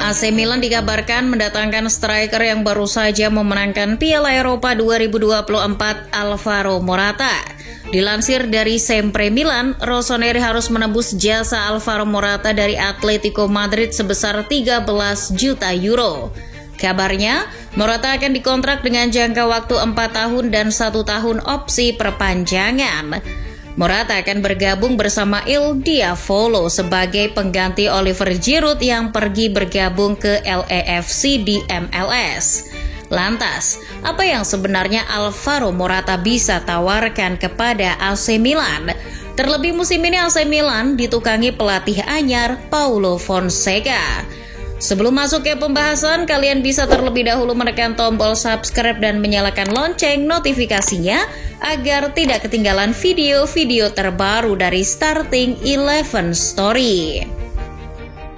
AC Milan dikabarkan mendatangkan striker yang baru saja memenangkan Piala Eropa 2024, Alvaro Morata. Dilansir dari Sempre Milan, Rossoneri harus menebus jasa Alvaro Morata dari Atletico Madrid sebesar 13 juta euro. Kabarnya, Morata akan dikontrak dengan jangka waktu 4 tahun dan 1 tahun opsi perpanjangan. Morata akan bergabung bersama Il Diavolo sebagai pengganti Oliver Giroud yang pergi bergabung ke LAFC di MLS. Lantas, apa yang sebenarnya Alvaro Morata bisa tawarkan kepada AC Milan? Terlebih musim ini AC Milan ditukangi pelatih anyar Paulo Fonseca. Sebelum masuk ke pembahasan, kalian bisa terlebih dahulu menekan tombol subscribe dan menyalakan lonceng notifikasinya agar tidak ketinggalan video-video terbaru dari Starting 11 Story.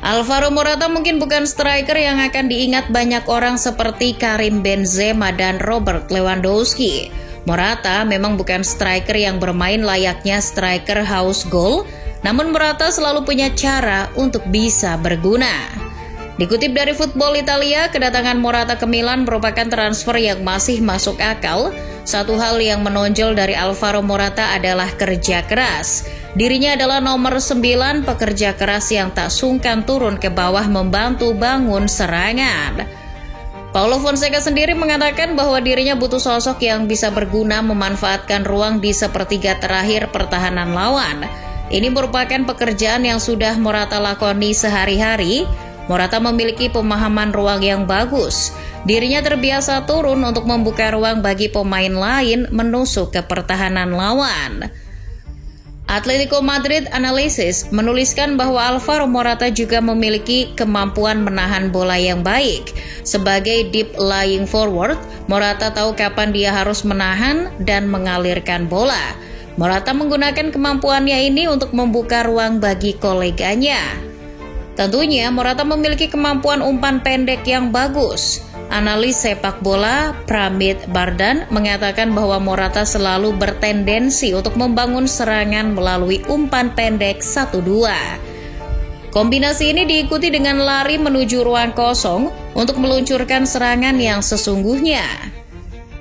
Alvaro Morata mungkin bukan striker yang akan diingat banyak orang seperti Karim Benzema dan Robert Lewandowski. Morata memang bukan striker yang bermain layaknya striker house goal, namun Morata selalu punya cara untuk bisa berguna. Dikutip dari Football Italia, kedatangan Morata ke Milan merupakan transfer yang masih masuk akal. Satu hal yang menonjol dari Alvaro Morata adalah kerja keras. Dirinya adalah nomor 9 pekerja keras yang tak sungkan turun ke bawah membantu bangun serangan. Paulo Fonseca sendiri mengatakan bahwa dirinya butuh sosok yang bisa berguna memanfaatkan ruang di sepertiga terakhir pertahanan lawan. Ini merupakan pekerjaan yang sudah Morata lakoni sehari-hari. Morata memiliki pemahaman ruang yang bagus. Dirinya terbiasa turun untuk membuka ruang bagi pemain lain menusuk ke pertahanan lawan. Atletico Madrid Analysis menuliskan bahwa Alvaro Morata juga memiliki kemampuan menahan bola yang baik. Sebagai deep lying forward, Morata tahu kapan dia harus menahan dan mengalirkan bola. Morata menggunakan kemampuannya ini untuk membuka ruang bagi koleganya. Tentunya Morata memiliki kemampuan umpan pendek yang bagus. Analis sepak bola Pramit Bardan mengatakan bahwa Morata selalu bertendensi untuk membangun serangan melalui umpan pendek 1-2. Kombinasi ini diikuti dengan lari menuju ruang kosong untuk meluncurkan serangan yang sesungguhnya.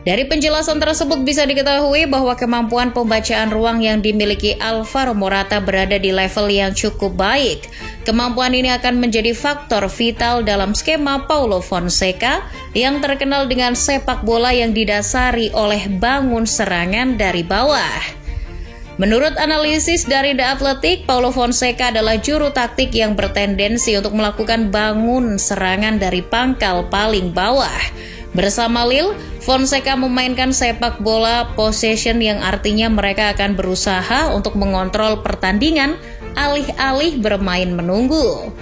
Dari penjelasan tersebut bisa diketahui bahwa kemampuan pembacaan ruang yang dimiliki Alvaro Morata berada di level yang cukup baik. Kemampuan ini akan menjadi faktor vital dalam skema Paulo Fonseca yang terkenal dengan sepak bola yang didasari oleh bangun serangan dari bawah. Menurut analisis dari The Athletic, Paulo Fonseca adalah juru taktik yang bertendensi untuk melakukan bangun serangan dari pangkal paling bawah. Bersama Lille, Fonseca memainkan sepak bola possession yang artinya mereka akan berusaha untuk mengontrol pertandingan alih-alih bermain menunggu.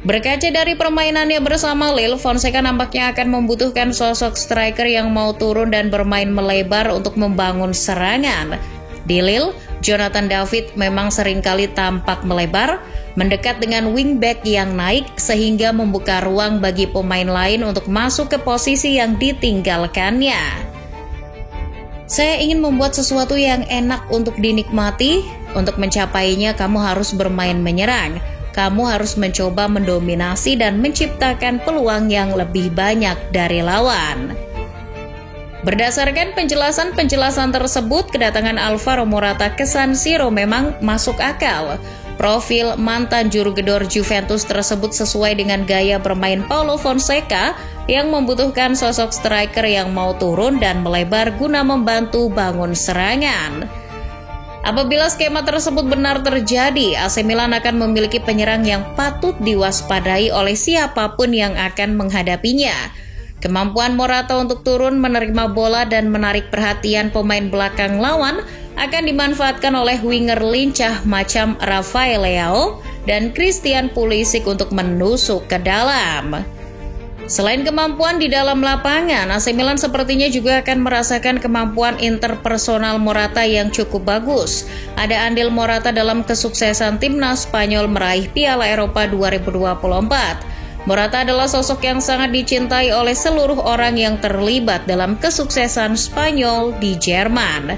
Berkaca dari permainannya bersama Lille, Fonseca nampaknya akan membutuhkan sosok striker yang mau turun dan bermain melebar untuk membangun serangan. Di Lille, Jonathan David memang seringkali tampak melebar, mendekat dengan wingback yang naik sehingga membuka ruang bagi pemain lain untuk masuk ke posisi yang ditinggalkannya. Saya ingin membuat sesuatu yang enak untuk dinikmati. Untuk mencapainya, kamu harus bermain menyerang. Kamu harus mencoba mendominasi dan menciptakan peluang yang lebih banyak dari lawan. Berdasarkan penjelasan-penjelasan tersebut, kedatangan Alvaro Morata ke San Siro memang masuk akal. Profil mantan juru gedor Juventus tersebut sesuai dengan gaya bermain Paulo Fonseca yang membutuhkan sosok striker yang mau turun dan melebar guna membantu bangun serangan. Apabila skema tersebut benar terjadi, AC Milan akan memiliki penyerang yang patut diwaspadai oleh siapapun yang akan menghadapinya. Kemampuan Morata untuk turun, menerima bola, dan menarik perhatian pemain belakang lawan akan dimanfaatkan oleh winger lincah macam Rafael Leao dan Christian Pulisic untuk menusuk ke dalam. Selain kemampuan di dalam lapangan, AC Milan sepertinya juga akan merasakan kemampuan interpersonal Morata yang cukup bagus. Ada andil Morata dalam kesuksesan timnas Spanyol meraih Piala Eropa 2024. Morata adalah sosok yang sangat dicintai oleh seluruh orang yang terlibat dalam kesuksesan Spanyol di Jerman.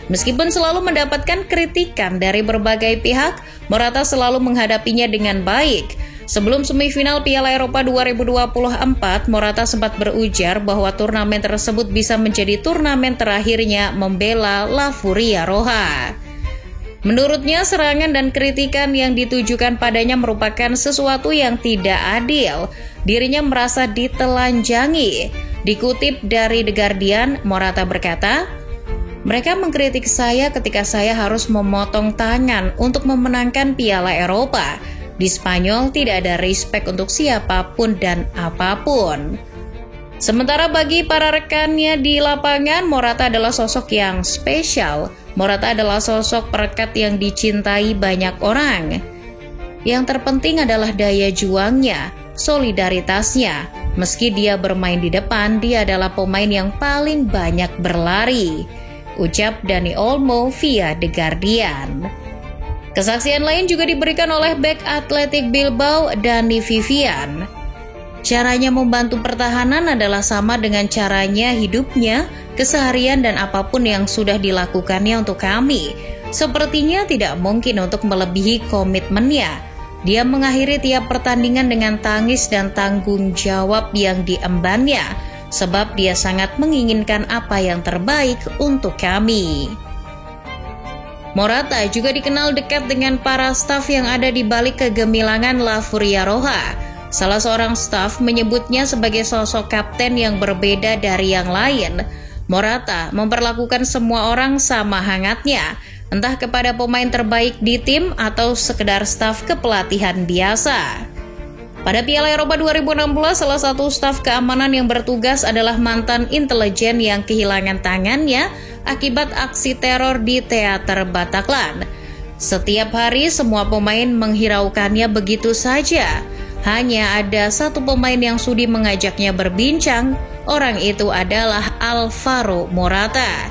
Meskipun selalu mendapatkan kritikan dari berbagai pihak, Morata selalu menghadapinya dengan baik. Sebelum semifinal Piala Eropa 2024, Morata sempat berujar bahwa turnamen tersebut bisa menjadi turnamen terakhirnya membela La Furia Roja. Menurutnya, serangan dan kritikan yang ditujukan padanya merupakan sesuatu yang tidak adil. Dirinya merasa ditelanjangi. Dikutip dari The Guardian, Morata berkata, "Mereka mengkritik saya ketika saya harus memotong tangan untuk memenangkan Piala Eropa. Di Spanyol tidak ada respect untuk siapapun dan apapun." Sementara bagi para rekannya di lapangan, Morata adalah sosok yang spesial. Morata adalah sosok perekat yang dicintai banyak orang. Yang terpenting adalah daya juangnya, solidaritasnya. Meski dia bermain di depan, dia adalah pemain yang paling banyak berlari, ucap Dani Olmo via The Guardian. Kesaksian lain juga diberikan oleh bek Athletic Bilbao, Dani Vivian. Caranya membantu pertahanan adalah sama dengan caranya hidupnya, keseharian dan apapun yang sudah dilakukannya untuk kami. Sepertinya tidak mungkin untuk melebihi komitmennya. Dia mengakhiri tiap pertandingan dengan tangis dan tanggung jawab yang diembannya, sebab dia sangat menginginkan apa yang terbaik untuk kami. Morata juga dikenal dekat dengan para staf yang ada di balik kegemilangan La Furia Roja. Salah seorang staf menyebutnya sebagai sosok kapten yang berbeda dari yang lain. Morata memperlakukan semua orang sama hangatnya, entah kepada pemain terbaik di tim atau sekedar staf kepelatihan biasa. Pada Piala Eropa 2016, salah satu staf keamanan yang bertugas adalah mantan intelijen yang kehilangan tangannya akibat aksi teror di Teater Bataclan. Setiap hari semua pemain menghiraukannya begitu saja. Hanya ada satu pemain yang sudi mengajaknya berbincang, orang itu adalah Alvaro Morata.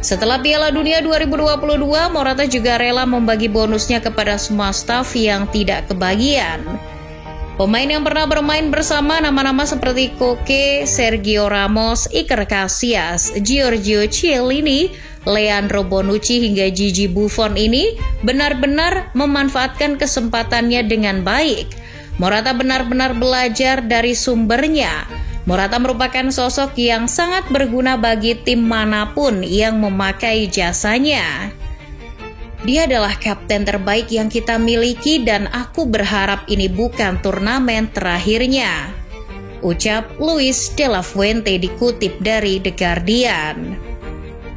Setelah Piala Dunia 2022, Morata juga rela membagi bonusnya kepada semua staf yang tidak kebagian. Pemain yang pernah bermain bersama nama-nama seperti Koke, Sergio Ramos, Iker Casillas, Giorgio Chiellini, Leandro Bonucci hingga Gigi Buffon ini benar-benar memanfaatkan kesempatannya dengan baik. Morata benar-benar belajar dari sumbernya. Morata merupakan sosok yang sangat berguna bagi tim manapun yang memakai jasanya. Dia adalah kapten terbaik yang kita miliki dan aku berharap ini bukan turnamen terakhirnya, ucap Luis de la Fuente dikutip dari The Guardian.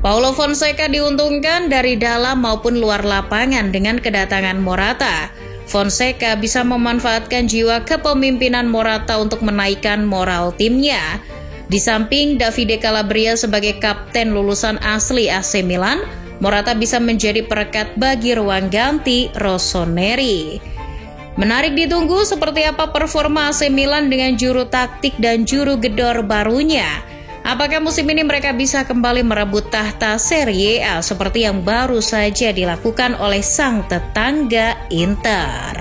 Paulo Fonseca diuntungkan dari dalam maupun luar lapangan dengan kedatangan Morata. Fonseca bisa memanfaatkan jiwa kepemimpinan Morata untuk menaikkan moral timnya. Di samping Davide Calabria sebagai kapten lulusan asli AC Milan, Morata bisa menjadi perekat bagi ruang ganti Rossoneri. Menarik ditunggu seperti apa performa AC Milan dengan juru taktik dan juru gedor barunya. Apakah musim ini mereka bisa kembali merebut tahta Serie A seperti yang baru saja dilakukan oleh sang tetangga Inter?